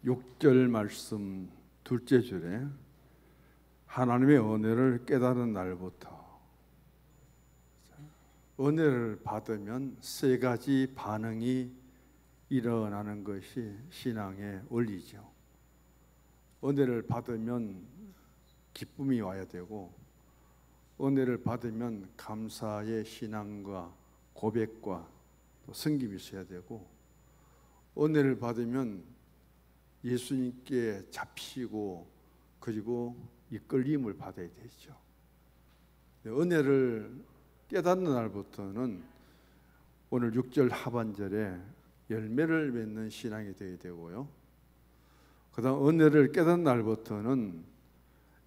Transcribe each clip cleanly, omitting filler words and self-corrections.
6절 말씀 둘째 줄에 하나님의 은혜를 깨달은 날부터 은혜를 받으면 세 가지 반응이 일어나는 것이 신앙의 원리죠. 은혜를 받으면 기쁨이 와야 되고, 은혜를 받으면 감사의 신앙과 고백과 또 섬김이 있어야 되고, 은혜를 받으면 예수님께 잡히고 그리고 이끌림을 받아야 되죠. 은혜를 깨닫는 날부터는 오늘 6절 하반절에 열매를 맺는 신앙이 되어야 되고요. 그 다음 은혜를 깨닫는 날부터는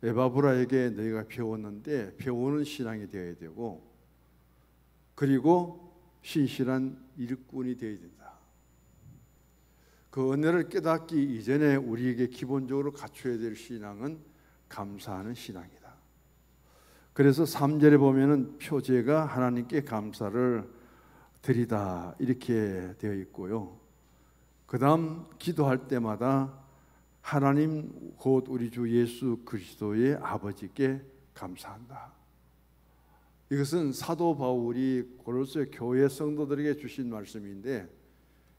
에바브라에게 너희가 배웠는데 배우는 신앙이 되어야 되고, 그리고 신실한 일꾼이 되어야 된다. 그 은혜를 깨닫기 이전에 우리에게 기본적으로 갖춰야 될 신앙은 감사하는 신앙이다. 그래서 3절에 보면은 표제가 하나님께 감사를 드리다 이렇게 되어 있고요. 그 다음 기도할 때마다 하나님 곧 우리 주 예수 그리스도의 아버지께 감사한다. 이것은 사도 바울이 고로새 교회 성도들에게 주신 말씀인데,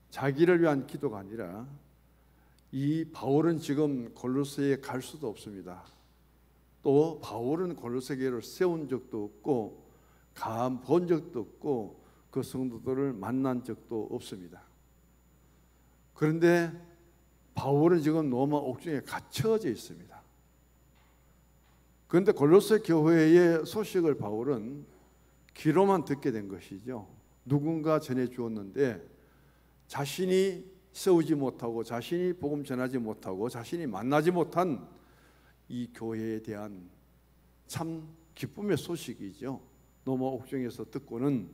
자기를 위한 기도가 아니라 이 바울은 지금 골로새에 갈 수도 없습니다. 또 바울은 골로새 교회를 세운 적도 없고 감 본 적도 없고 그 성도들을 만난 적도 없습니다. 그런데 바울은 지금 로마 옥중에 갇혀져 있습니다. 그런데 골로새 교회의 소식을 바울은 귀로만 듣게 된 것이죠. 누군가 전해 주었는데 자신이 세우지 못하고 자신이 복음 전하지 못하고 자신이 만나지 못한 이 교회에 대한 참 기쁨의 소식이죠. 로마 옥중에서 듣고는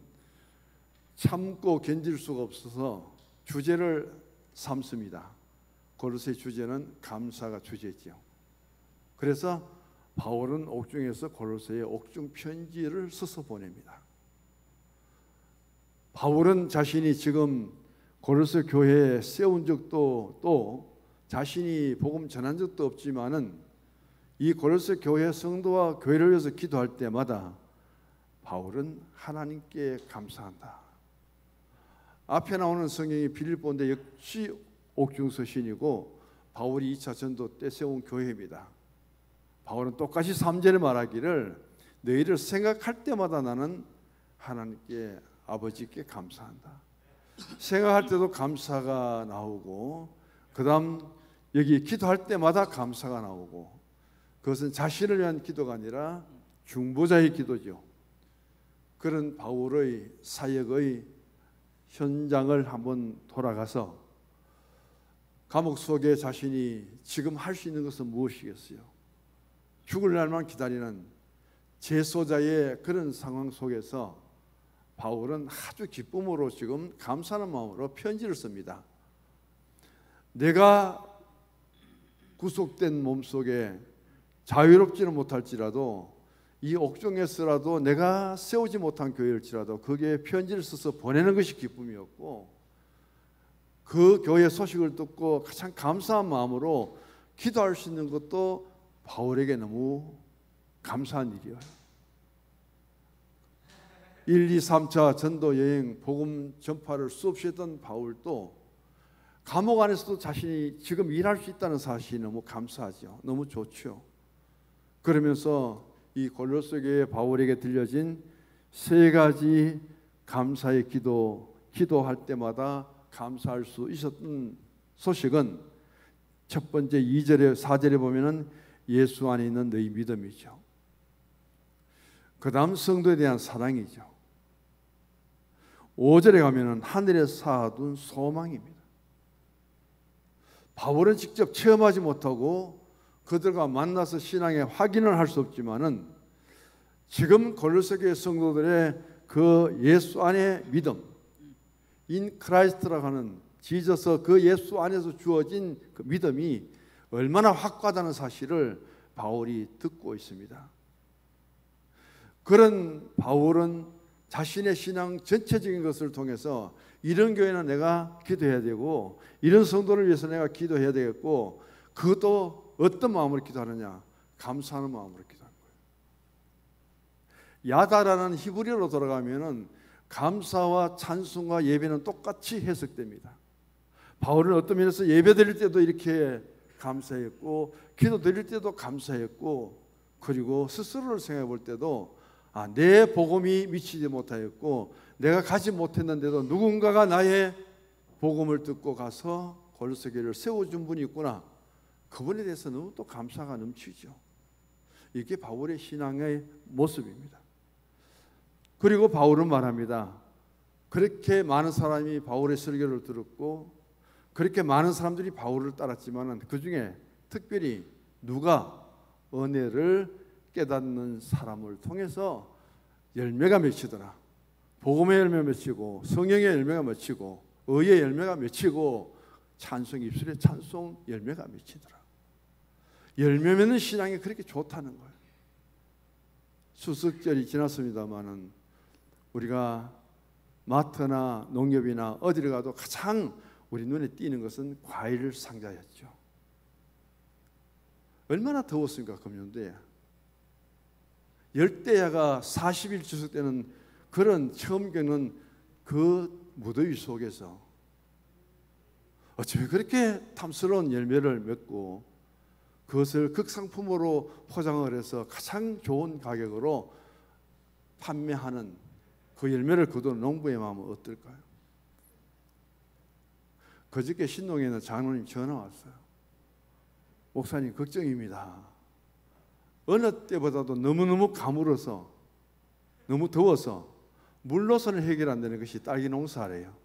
참고 견딜 수가 없어서 주제를 삼습니다. 골로새 주제는 감사가 주제죠. 그래서 바울은 옥중에서 골로새에 옥중 편지를 써서 보냅니다. 바울은 자신이 지금 골로새 교회에 세운 적도 또 자신이 복음 전한 적도 없지만은 이 골로새 교회 성도와 교회를 위해서 기도할 때마다 바울은 하나님께 감사한다. 앞에 나오는 성경이 빌립보인데 역시 옥중 서신이고 바울이 2차 전도 때 세운 교회입니다. 바울은 똑같이 3절에 말하기를 너희를 생각할 때마다 나는 하나님께 아버지께 감사한다. 생각할 때도 감사가 나오고, 그 다음 여기 기도할 때마다 감사가 나오고, 그것은 자신을 위한 기도가 아니라 중보자의 기도죠. 그런 바울의 사역의 현장을 한번 돌아가서 감옥 속에 자신이 지금 할 수 있는 것은 무엇이겠어요? 죽을 날만 기다리는 재소자의 그런 상황 속에서 바울은 아주 기쁨으로 지금 감사하는 마음으로 편지를 씁니다. 내가 구속된 몸속에 자유롭지는 못할지라도 이 옥중에서라도 내가 세우지 못한 교회일지라도 거기에 편지를 써서 보내는 것이 기쁨이었고, 그 교회 소식을 듣고 가장 감사한 마음으로 기도할 수 있는 것도 바울에게 너무 감사한 일이에요. 1, 2, 3차 전도 여행 복음 전파를 수없이 했던 바울도 감옥 안에서도 자신이 지금 일할 수 있다는 사실이 너무 감사하죠. 너무 좋죠. 그러면서 이 골로새 교회 바울에게 들려진 세 가지 감사의 기도할 때마다 감사할 수 있었던 소식은 첫 번째 2절에 4절에 보면은 예수 안에 있는 너희 믿음이죠. 그 다음 성도에 대한 사랑이죠. 5절에 가면은 하늘에 쌓아둔 소망입니다. 바울은 직접 체험하지 못하고 그들과 만나서 신앙의 확인을 할 수 없지만은 지금 골로새 교회 성도들의 그 예수 안의 믿음, 인 크라이스트라고 하는 지저스, 그 예수 안에서 주어진 그 믿음이 얼마나 확고하다는 사실을 바울이 듣고 있습니다. 그런 바울은 자신의 신앙 전체적인 것을 통해서 이런 교회는 내가 기도해야 되고 이런 성도를 위해서 내가 기도해야 되겠고, 그것도 어떤 마음으로 기도하느냐? 감사하는 마음으로 기도하는 거예요. 야다라는 히브리어로 돌아가면은 감사와 찬송과 예배는 똑같이 해석됩니다. 바울은 어떤 면에서 예배 드릴 때도 이렇게 감사했고, 기도 드릴 때도 감사했고, 그리고 스스로를 생각해 볼 때도 내 복음이 미치지 못하였고 내가 가지 못했는데도 누군가가 나의 복음을 듣고 가서 고로새 교회를 세워준 분이 있구나, 그분에 대해서 너무 또 감사가 넘치죠. 이게 바울의 신앙의 모습입니다. 그리고 바울은 말합니다. 그렇게 많은 사람이 바울의 설교를 들었고 그렇게 많은 사람들이 바울을 따랐지만 그 중에 특별히 누가 은혜를 깨닫는 사람을 통해서 열매가 맺히더라. 복음의 열매가 맺히고 성령의 열매가 맺히고 의의 열매가 맺히고 찬송 입술에 찬송 열매가 맺히더라. 열매 맺는 신앙이 그렇게 좋다는 거예요. 수석절이 지났습니다마는 우리가 마트나 농협이나 어디를 가도 가장 우리 눈에 띄는 것은 과일 상자였죠. 얼마나 더웠습니까? 금년도에 열대야가 40일 지속되는 그런 처음 겪는 그 무더위 속에서 어쩌면 그렇게 탐스러운 열매를 맺고 그것을 극상품으로 포장을 해서 가장 좋은 가격으로 판매하는 그 열매를 거두는 농부의 마음은 어떨까요? 그저께 신동에는 장로님 전화 왔어요. 목사님 걱정입니다. 어느 때보다도 너무너무 가물어서 너무 더워서 물로서는 해결 안 되는 것이 딸기 농사래요.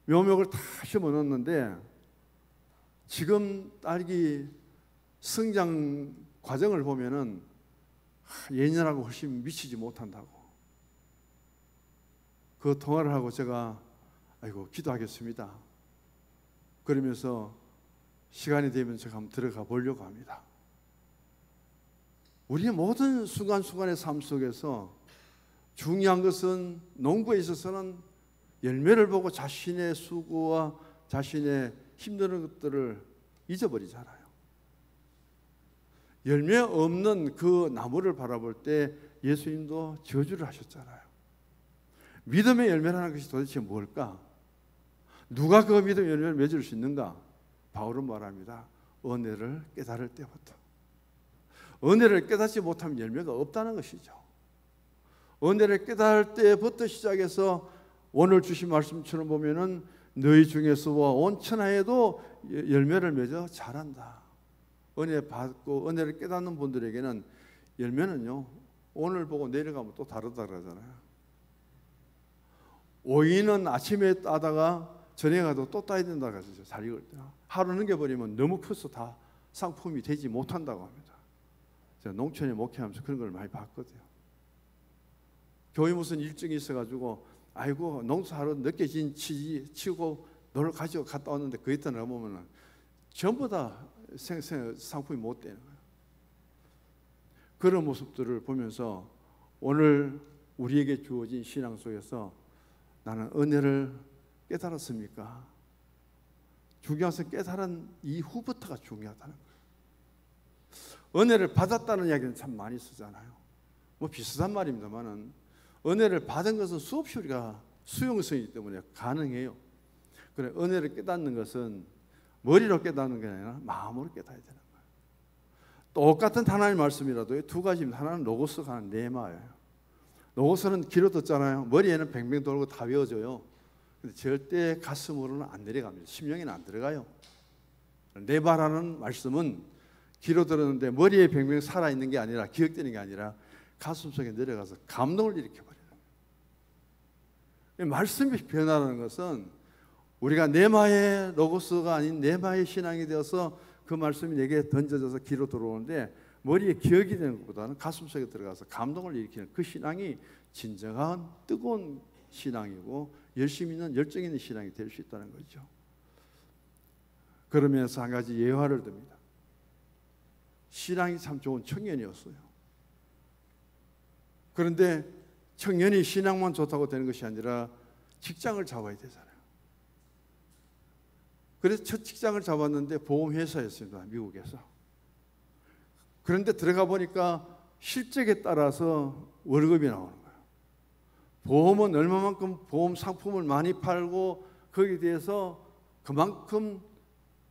묘목을 다 심어 놓았는데 지금 딸기 성장 과정을 보면은 예년하고 훨씬 미치지 못한다고. 그 통화를 하고 제가 아이고 기도하겠습니다. 그러면서 시간이 되면 제가 한번 들어가 보려고 합니다. 우리의 모든 순간순간의 삶 속에서 중요한 것은 농부에 있어서는 열매를 보고 자신의 수고와 자신의 힘드는 것들을 잊어버리잖아요. 열매 없는 그 나무를 바라볼 때 예수님도 저주를 하셨잖아요. 믿음의 열매라는 것이 도대체 뭘까? 누가 그 믿음의 열매를 맺을 수 있는가? 바울은 말합니다. 은혜를 깨달을 때부터. 은혜를 깨닫지 못하면 열매가 없다는 것이죠. 은혜를 깨달을 때부터 시작해서 오늘 주신 말씀처럼 보면은 너희 중에서와 온 천하에도 열매를 맺어 자란다. 은혜 받고 은혜를 깨닫는 분들에게는 열매는요, 오늘 보고 내려가면 또 다르다 그러잖아요. 오이는 아침에 따다가 저녁에 가도 또 따야 된다고 하죠. 잘 익을 때. 하루 넘겨버리면 너무 커서 다 상품이 되지 못한다고 합니다. 제가 농촌에 목회하면서 그런 걸 많이 봤거든요. 교회 무슨 일정이 있어가지고 아이고 농사하러 늦게 치고 놀러 가지고 갔다 왔는데 그 이튿날 보면은 전부 다 상품이 못 되는 거예요. 그런 모습들을 보면서 오늘 우리에게 주어진 신앙 속에서 나는 은혜를 깨달았습니까? 중요한 것은 깨달은 이후부터가 중요하다는 거예요. 은혜를 받았다는 이야기는 참 많이 쓰잖아요. 뭐 비슷한 말입니다만은 은혜를 받은 것은 수없이 우리가 수용성이기 때문에 가능해요. 그래 은혜를 깨닫는 것은 머리로 깨닫는 게 아니라 마음으로 깨닫어야 되는 거예요. 똑같은 하나님의 말씀이라도 두 가지입니다. 하나는 로고스가 하나는 네마예요. 로고스는 귀로 듣잖아요. 머리에는 뱅뱅 돌고 다 외워져요. 근데 절대 가슴으로는 안 내려갑니다. 심령에는 안 들어가요. 네바라는 말씀은 귀로 들었는데 머리에 뱅뱅 살아있는 게 아니라 기억되는 게 아니라 가슴속에 내려가서 감동을 일으켜버려요. 말씀이 변화라는 것은 우리가 네마의 로고스가 아닌 네마의 신앙이 되어서 그 말씀이 내게 던져져서 귀로 들어오는데 머리에 기억이 되는 것보다는 가슴속에 들어가서 감동을 일으키는 그 신앙이 진정한 뜨거운 신앙이고 열심 있는 열정 있는 신앙이 될 수 있다는 거죠. 그러면서 한 가지 예화를 듭니다. 신앙이 참 좋은 청년이었어요. 그런데 청년이 신앙만 좋다고 되는 것이 아니라 직장을 잡아야 되잖아요. 그래서 첫 직장을 잡았는데 보험회사였습니다. 미국에서. 그런데 들어가 보니까 실적에 따라서 월급이 나오는 거예요. 보험은 얼마만큼 보험 상품을 많이 팔고 거기에 대해서 그만큼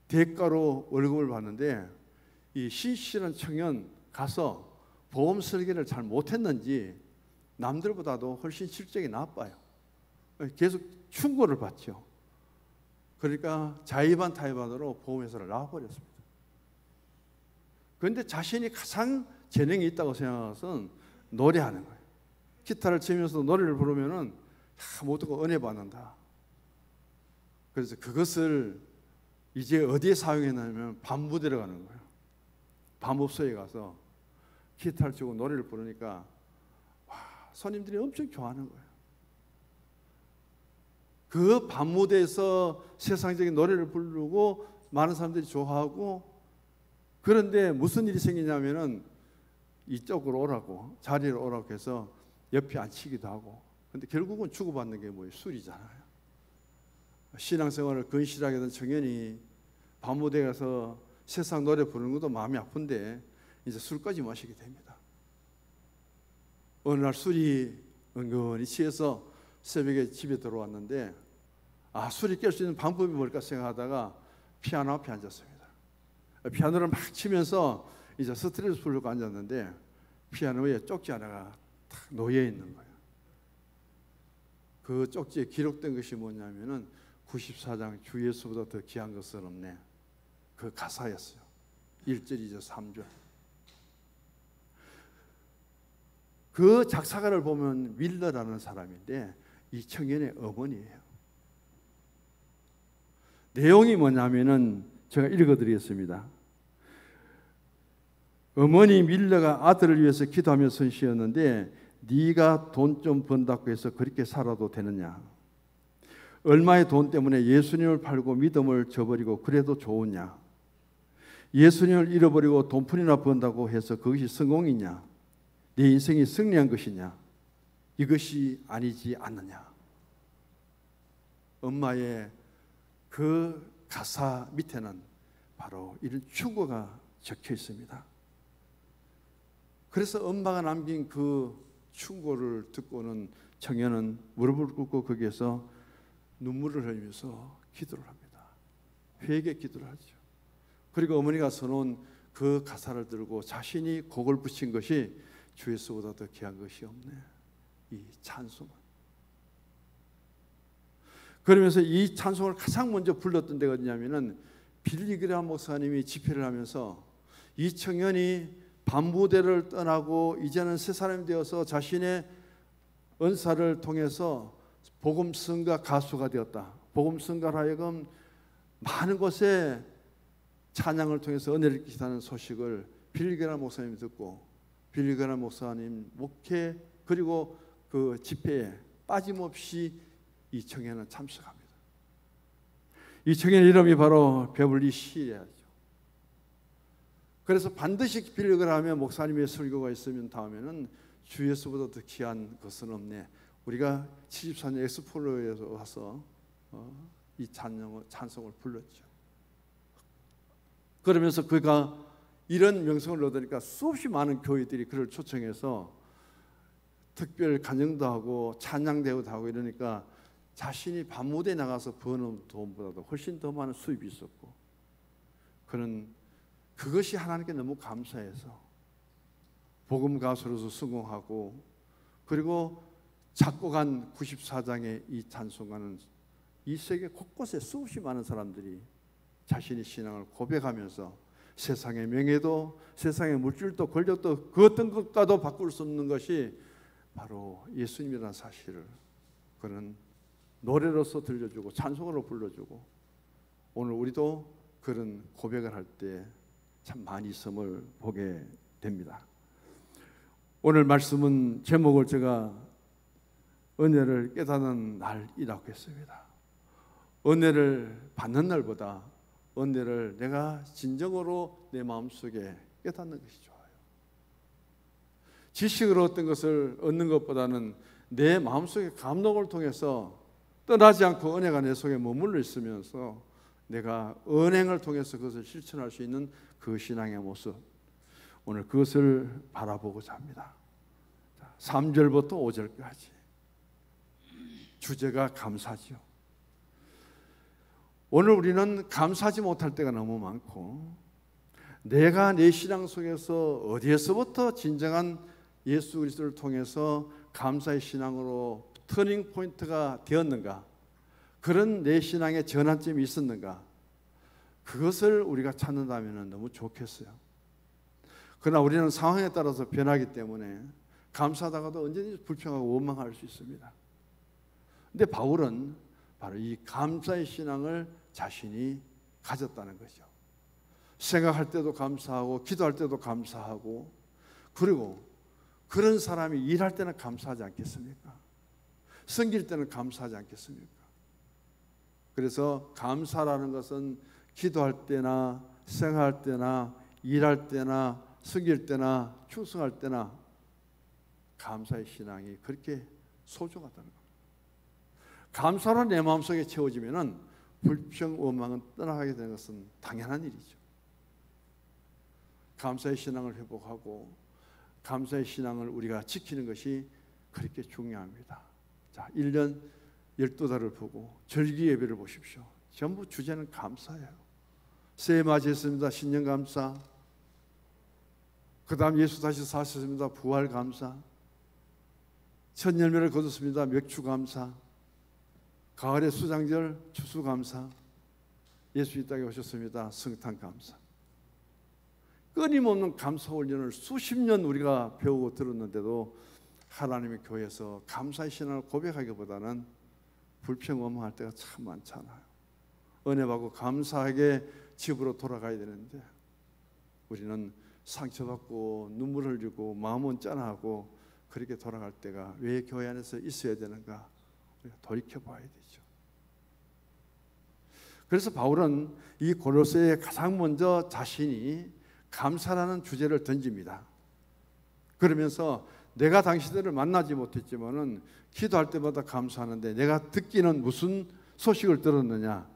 대가로 월급을 받는데 이 신실한 청년 가서 보험 설계를 잘 못했는지 남들보다도 훨씬 실적이 나빠요. 계속 충고를 받죠. 그러니까 자의반 타의반으로 보험회사를 나와버렸습니다. 그런데 자신이 가장 재능이 있다고 생각해서 노래하는 거예요. 기타를 치면서 노래를 부르면은 모두가 은혜 받는다. 그래서 그것을 이제 어디에 사용했냐면 밤부대로 가는 거예요. 밤업소에 가서 기타를 치고 노래를 부르니까 손님들이 엄청 좋아하는 거예요. 그 밤무대에서 세상적인 노래를 부르고 많은 사람들이 좋아하고, 그런데 무슨 일이 생기냐면은 이쪽으로 오라고, 자리로 오라고 해서 옆에 앉히기도 하고. 근데 결국은 주고받는 게 뭐예요? 술이잖아요. 신앙생활을 근실하게 된 청년이 밤무대에 가서 세상 노래 부르는 것도 마음이 아픈데 이제 술까지 마시게 됩니다. 어느 날 술이 은근히 취해서 새벽에 집에 들어왔는데 술이 깰 수 있는 방법이 뭘까 생각하다가 피아노 앞에 앉았습니다. 피아노를 막 치면서 이제 스트레스 풀려고 앉았는데 피아노에 쪽지 하나가 탁 놓여 있는 거예요. 그 쪽지에 기록된 것이 뭐냐면은 94장 주 예수보다 더 귀한 것은 없네. 그 가사였어요. 1절이죠, 3절. 그 작사가를 보면 밀러라는 사람인데 이 청년의 어머니예요. 내용이 뭐냐면은 제가 읽어드리겠습니다. 어머니 밀러가 아들을 위해서 기도하며 선시였는데 네가 돈 좀 번다고 해서 그렇게 살아도 되느냐? 얼마의 돈 때문에 예수님을 팔고 믿음을 저버리고 그래도 좋으냐? 예수님을 잃어버리고 돈푼이나 번다고 해서 그것이 성공이냐? 내 인생이 승리한 것이냐? 이것이 아니지 않느냐? 엄마의 그 가사 밑에는 바로 이런 충고가 적혀 있습니다. 그래서 엄마가 남긴 그 충고를 듣고는 청년은 무릎을 꿇고 거기에서 눈물을 흘리면서 기도를 합니다. 회개 기도를 하죠. 그리고 어머니가 써놓은 그 가사를 들고 자신이 곡을 붙인 것이 주 예수보다 더 귀한 것이 없네. 이 찬송을. 그러면서 이 찬송을 가장 먼저 불렀던 데가 어디냐면은 빌리그레함 목사님이 집회를 하면서 이 청년이 밤무대를 떠나고 이제는 새 사람이 되어서 자신의 은사를 통해서 복음성가 가수가 되었다. 복음성가로 하여금 많은 곳에 찬양을 통해서 은혜를 끼치다는 소식을 빌리그레함 목사님이 듣고 빌리그레함 목사님 목회 그리고 그 집회에 빠짐없이 이 청년은 참석합니다. 이 청년의 이름이 바로 베벌리 시리아죠. 그래서 반드시 빌리그레함의 목사님의 설교가 있으면 다음에는 주 예수보다 더 귀한 것은 없네. 우리가 74년 엑스폴로에서 와서 이 찬송을 불렀죠. 그러면서 그가 이런 명성을 얻으니까 수없이 많은 교회들이 그를 초청해서 특별 간증도 하고 찬양대회도 하고 이러니까 자신이 밤무대에 나가서 버는 돈보다도 훨씬 더 많은 수입이 있었고, 그는 그것이 하나님께 너무 감사해서 복음 가수로서 성공하고, 그리고 작곡한 94장의 이 찬송가는 이 세계 곳곳에 수없이 많은 사람들이 자신의 신앙을 고백하면서 세상의 명예도 세상의 물질도 권력도 그 어떤 것과도 바꿀 수 없는 것이 바로 예수님이라는 사실을 그는 노래로서 들려주고 찬송으로 불러주고, 오늘 우리도 그런 고백을 할 때 참 많이 있음을 보게 됩니다. 오늘 말씀은 제목을 제가 은혜를 깨닫는 날이라고 했습니다. 은혜를 받는 날보다 은혜를 내가 진정으로 내 마음속에 깨닫는 것이 좋아요. 지식으로 어떤 것을 얻는 것보다는 내 마음속에 감동을 통해서 떠나지 않고 은혜가 내 속에 머물러 있으면서 내가 은행을 통해서 그것을 실천할 수 있는 그 신앙의 모습, 오늘 그것을 바라보고자 합니다. 3절부터 5절까지 주제가 감사지요. 오늘 우리는 감사하지 못할 때가 너무 많고, 내가 내 신앙 속에서 어디에서부터 진정한 예수 그리스도를 통해서 감사의 신앙으로 터닝 포인트가 되었는가, 그런 내 신앙의 전환점이 있었는가, 그것을 우리가 찾는다면 너무 좋겠어요. 그러나 우리는 상황에 따라서 변하기 때문에 감사하다가도 언제든지 불평하고 원망할 수 있습니다. 근데 바울은 바로 이 감사의 신앙을 자신이 가졌다는 거죠. 생각할 때도 감사하고 기도할 때도 감사하고, 그리고 그런 사람이 일할 때는 감사하지 않겠습니까? 섬길 때는 감사하지 않겠습니까? 그래서 감사라는 것은 기도할 때나 생각할 때나 일할 때나 섬길 때나 충성할 때나 감사의 신앙이 그렇게 소중하다는 겁니다. 감사로 내 마음속에 채워지면 불평, 원망은 떠나가게 되는 것은 당연한 일이죠. 감사의 신앙을 회복하고 감사의 신앙을 우리가 지키는 것이 그렇게 중요합니다. 자, 1년 12달을 보고 절기 예배를 보십시오. 전부 주제는 감사예요. 새해 맞이했습니다. 신년 감사. 그 다음 예수 다시 사셨습니다. 부활 감사. 첫 열매를 거뒀습니다. 맥주 감사. 가을의 수장절 추수 감사. 예수 이 땅에 오셨습니다. 성탄 감사. 끊임없는 감사 훈련을 수십 년 우리가 배우고 들었는데도 하나님의 교회에서 감사의 신앙을 고백하기보다는 불평, 원망할 때가 참 많잖아요. 은혜 받고 감사하게 집으로 돌아가야 되는데 우리는 상처받고 눈물을 흘리고 마음은 짠하고 그렇게 돌아갈 때가 왜 교회 안에서 있어야 되는가, 우리가 돌이켜봐야 되죠. 그래서 바울은 이 고로새에 가장 먼저 자신이 감사라는 주제를 던집니다. 그러면서 내가 당신들을 만나지 못했지만은 기도할 때마다 감사하는데 내가 듣기는 무슨 소식을 들었느냐?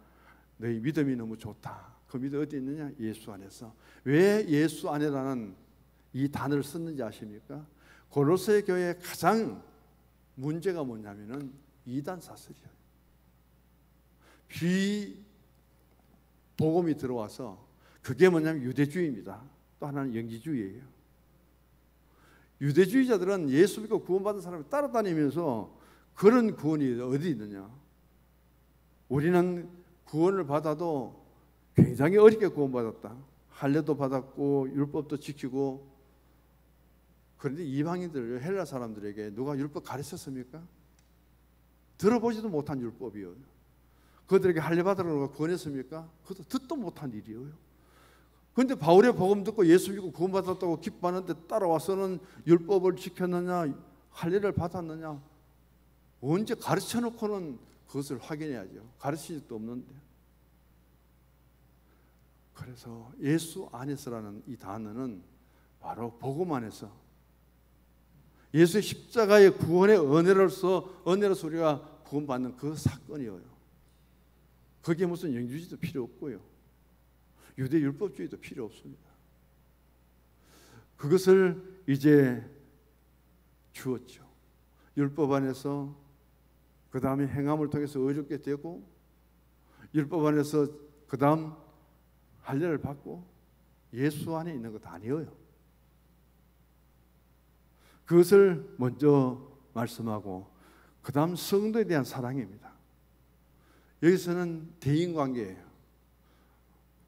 너희 믿음이 너무 좋다. 그 믿음 어디 있느냐? 예수 안에서. 왜 예수 안에라는 이 단어를 썼는지 아십니까? 고로새 교회의 가장 문제가 뭐냐면은 이단 사설이에요. 비복음이 들어와서 그게 뭐냐면 유대주의입니다. 또 하나는 영지주의예요. 유대주의자들은 예수 믿고 구원받은 사람을 따라다니면서 그런 구원이 어디 있느냐? 우리는 구원을 받아도 굉장히 어렵게 구원받았다. 할례도 받았고 율법도 지키고. 그런데 이방인들, 헬라 사람들에게 누가 율법 가르쳤습니까? 들어보지도 못한 율법이에요. 그들에게 할례 받으라고 권했습니까? 그것도 듣도 못한 일이에요. 그런데 바울의 복음 듣고 예수 믿고 구원받았다고 기뻐하는데 따라와서는 율법을 지켰느냐, 할례를 받았느냐, 언제 가르쳐 놓고는 그것을 확인해야죠. 가르친 적도 없는데. 그래서 예수 안에서라는 이 단어는 바로 복음 안에서 예수의 십자가의 구원의 은혜로서 우리가 구원받는 그 사건이에요. 거기에 무슨 영주주의도 필요 없고요, 유대 율법주의도 필요 없습니다. 그것을 이제 주었죠. 율법 안에서 그 다음에 행함을 통해서 의롭게 되고, 율법 안에서 그 다음 할례를 받고, 예수 안에 있는 것 아니에요. 그것을 먼저 말씀하고 그 다음 성도에 대한 사랑입니다. 여기서는 대인관계예요.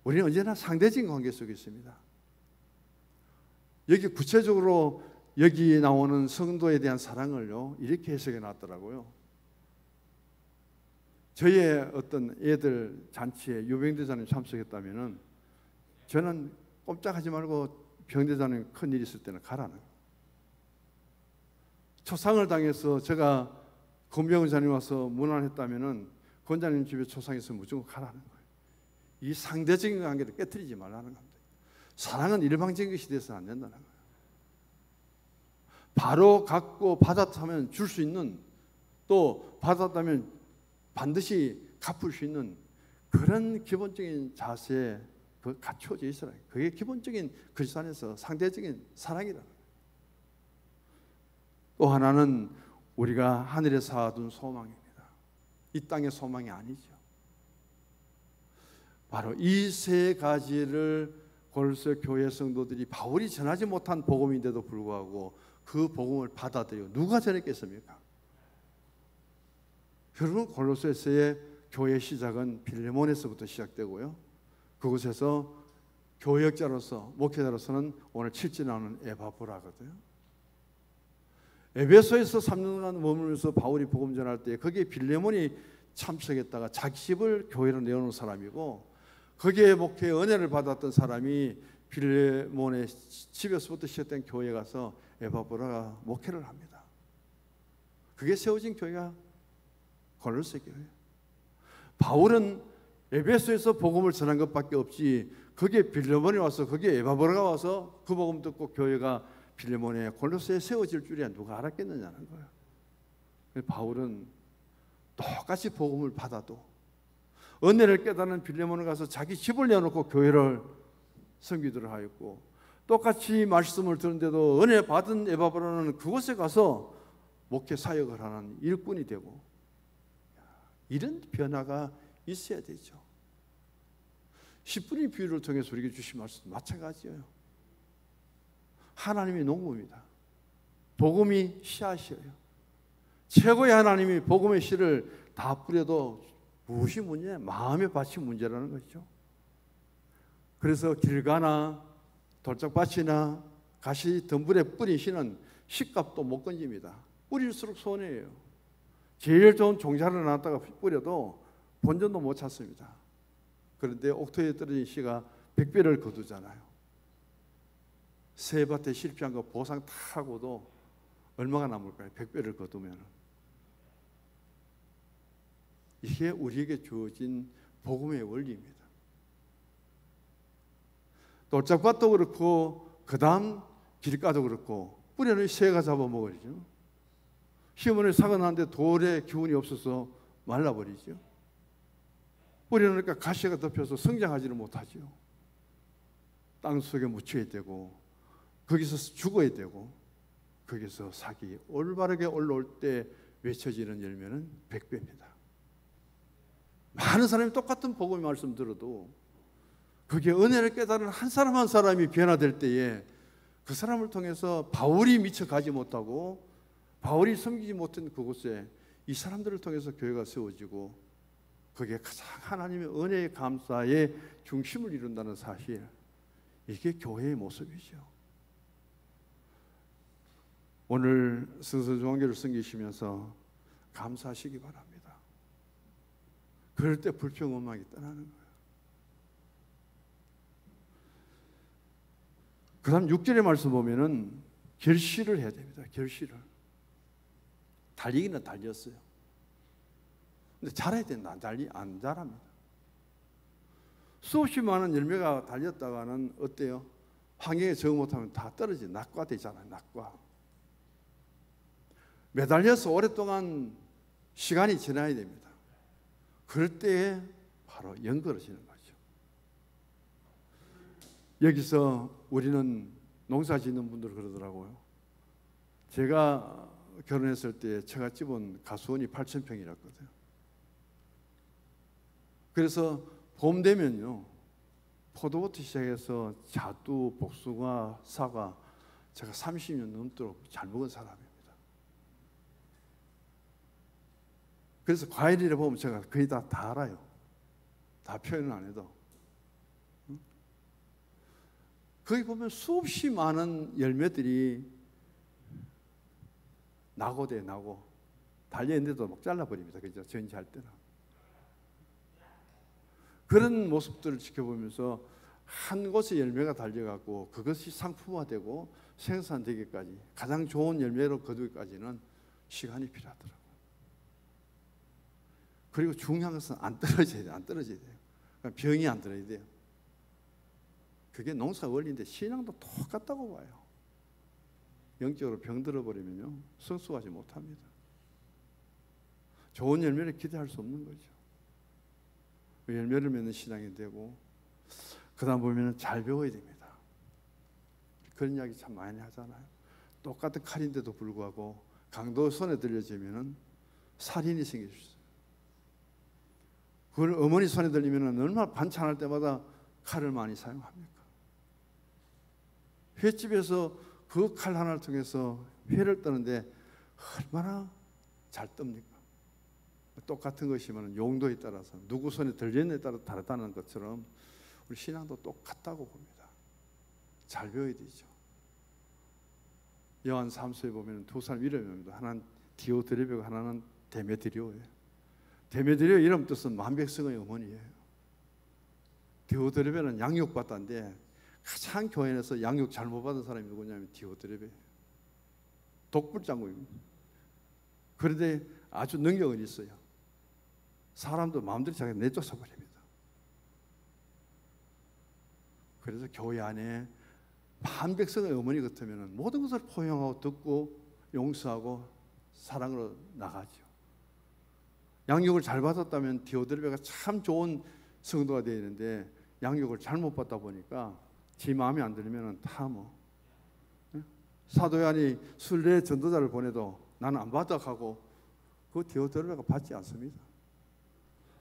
우리는 언제나 상대적인 관계 속에 있습니다. 여기 구체적으로 여기 나오는 성도에 대한 사랑을요, 이렇게 해석해 놨더라고요. 저의 어떤 애들 잔치에 유병대장님 참석했다면은 저는 꼼짝하지 말고 병대장님 큰일 있을 때는 가라는 거예요. 초상을 당해서 제가 권병원장님 와서 문안했다면은 권장님 집에 초상이 있으면 무조건 가라는 거예요. 이 상대적인 관계를 깨뜨리지 말라는 겁니다. 사랑은 일방적인 것이 돼서는 안 된다는 거예요. 바로 갖고 받았다면 줄 수 있는, 또 받았다면 반드시 갚을 수 있는 그런 기본적인 자세에 갖춰져 있어라. 그게 기본적인 그리스도 안에서 상대적인 사랑이다. 또 하나는 우리가 하늘에 쌓아둔 소망입니다. 이 땅의 소망이 아니죠. 바로 이 세 가지를 고린도 교회 성도들이 바울이 전하지 못한 복음인데도 불구하고 그 복음을 받아들여 누가 전했겠습니까? 여러분, 골로새서의 교회 시작은 빌레몬에서부터 시작되고요. 그곳에서 교역자로서, 목회자로서는 오늘 7절 나오는 에바브라거든요. 에베소에서 3년간 머물면서 바울이 복음 전할 때 거기에 빌레몬이 참석했다가 자기 집을 교회로 내어놓은 사람이고, 거기에 목회의 은혜를 받았던 사람이 빌레몬의 집에서부터 시작된 교회에 가서 에바브라가 목회를 합니다. 그게 세워진 교회가 고린도 교회예요. 바울은 에베소에서 복음을 전한 것밖에 없지, 거기에 빌레몬이 와서, 거기에 에바브라가 와서 그 복음 듣고 교회가 빌레몬의 고린도에 세워질 줄이야 누가 알았겠느냐는 거예요. 바울은 똑같이 복음을 받아도 은혜를 깨닫는 빌레몬을 가서 자기 집을 내어놓고 교회를 섬기도록 하였고, 똑같이 말씀을 듣는데도 은혜 받은 에바브라는 그곳에 가서 목회 사역을 하는 일꾼이 되고, 이런 변화가 있어야 되죠. 10분의 비유를 통해서 우리에게 주신 말씀 마찬가지예요. 하나님이 농부입니다. 복음이 씨앗이에요. 최고의 하나님이 복음의 씨를 다 뿌려도 무엇이 문제냐? 마음의 밭이 문제라는 거죠. 그래서 길가나 돌짝밭이나 가시 덤불에 뿌린 씨는 씨값도 못 건집니다. 뿌릴수록 손해예요. 제일 좋은 종자를 놨다가 뿌려도 본전도 못 찾습니다. 그런데 옥토에 떨어진 씨가 100배를 거두잖아요. 새 밭에 실패한 거 보상 다 하고도 얼마가 남을까요? 100배를 거두면. 이게 우리에게 주어진 복음의 원리입니다. 돌짝밭도 그렇고 그 다음 길가도 그렇고 뿌리는 새가 잡아먹으리죠. 시몬의 사과 나는데 돌에 기운이 없어서 말라버리죠. 뿌려놓으니까 가시가 덮여서 성장하지는 못하죠. 땅 속에 묻혀야 되고 거기서 죽어야 되고 거기서 삭이 올바르게 올라올 때 외쳐지는 열매는 100배입니다. 많은 사람이 똑같은 복음의 말씀 들어도 그게 은혜를 깨달은 한 사람 한 사람이 변화될 때에 그 사람을 통해서 바울이 미쳐 가지 못하고 바울이 섬기지 못한 그곳에 이 사람들을 통해서 교회가 세워지고 그게 가장 하나님의 은혜의 감사의 중심을 이룬다는 사실, 이게 교회의 모습이죠. 오늘 성서조항교를 섬기시면서 감사하시기 바랍니다. 그럴 때 불평원망이 떠나는 거예요. 그 다음 6절의 말씀 보면은 결실을 해야 됩니다. 결실을. 달리기는 달렸어요. 근데 잘해야 된다. 안 잘합니다. 수없이 많은 열매가 달렸다가는 어때요? 환경에 적응 못하면 다 떨어지 낙과되잖아요. 낙과. 매달려서 오랫동안 시간이 지나야 됩니다. 그럴 때에 바로 연걸어지는 거죠. 여기서 우리는 농사 짓는 분들 그러더라고요. 제가 결혼했을 때 처갓집은 가수원이 8,000평이었거든요. 그래서 봄 되면요, 포도부터 시작해서 자두, 복숭아, 사과, 제가 30년 넘도록 잘 먹은 사람입니다. 그래서 과일이라 보면 제가 거의 다 알아요. 다 표현을 안 해도. 거기 보면 수없이 많은 열매들이 나고 달려있는데도 막 잘라버립니다. 그죠? 전지할 때는. 그런 모습들을 지켜보면서 한 곳에 열매가 달려가고 그것이 상품화되고 생산되기까지 가장 좋은 열매로 거두기까지는 시간이 필요하더라고요. 그리고 중요한 것은 안 떨어져야 돼요. 안 떨어져야 돼요. 그러니까 병이 안 들어야 돼요. 그게 농사 원리인데 신앙도 똑같다고 봐요. 영적으로 병들어 버리면요 성숙하지 못합니다. 좋은 열매를 기대할 수 없는 거죠. 열매를 맺는 신앙이 되고, 그 다음 보면 잘 배워야 됩니다. 그런 이야기 참 많이 하잖아요. 똑같은 칼인데도 불구하고 강도 손에 들려지면 살인이 생길 수 있어요. 그걸 어머니 손에 들리면 얼마나 반찬할 때마다 칼을 많이 사용합니까? 횟집에서 그 칼 하나를 통해서 회를 뜨는데 얼마나 잘 뜹니까? 똑같은 것이면 용도에 따라서 누구 손에 들렸느냐에 따라 다르다는 것처럼 우리 신앙도 똑같다고 봅니다. 잘 배워야 되죠. 요한 3서에 보면 두 사람 이름입니다. 하나는 디오드레베고 하나는 데메드리오예요. 데메드리오 이름 뜻은 만백성의 어머니예요. 디오드레베는 양육받았는데 가장 교회에서 양육 잘못 받은 사람이 누구냐면 디오드레베, 독불장군입니다. 그런데 아주 능력은 있어요. 사람도 마음대로 자기가 내쫓아 버립니다. 그래서 교회 안에 만백성의 어머니 같으면 모든 것을 포용하고 듣고 용서하고 사랑으로 나가죠. 양육을 잘 받았다면 디오드레베가 참 좋은 성도가 되어 있는데 양육을 잘못 받다 보니까 지 마음에 안 들면 다 사도 요한이 순례 전도자를 보내도 나는 안 받아 가고 그 디오드레베가 받지 않습니다.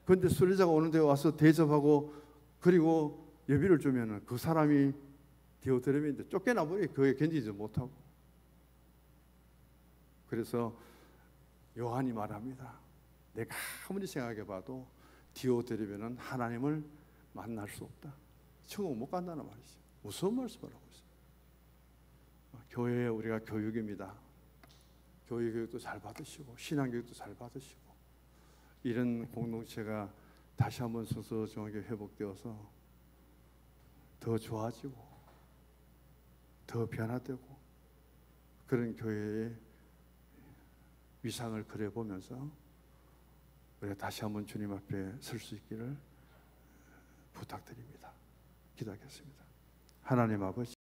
그런데 순례자가 오는 데 와서 대접하고 그리고 예비를 주면 그 사람이 디오드레베인데 쫓겨나 버려. 그게 견디지 못하고. 그래서 요한이 말합니다. 내가 아무리 생각해 봐도 디오드레베는 하나님을 만날 수 없다. 천국 못 간다는 말이죠. 무서운 말씀을 하고 있어요. 교회에 우리가 교육입니다. 교회 교육도 잘 받으시고 신앙 교육도 잘 받으시고 이런 공동체가 다시 한번 성서 정확히 회복되어서 더 좋아지고 더 변화되고 그런 교회의 위상을 그려보면서 우리가 다시 한번 주님 앞에 설 수 있기를 부탁드립니다. 기도하겠습니다. 하나님 아버지,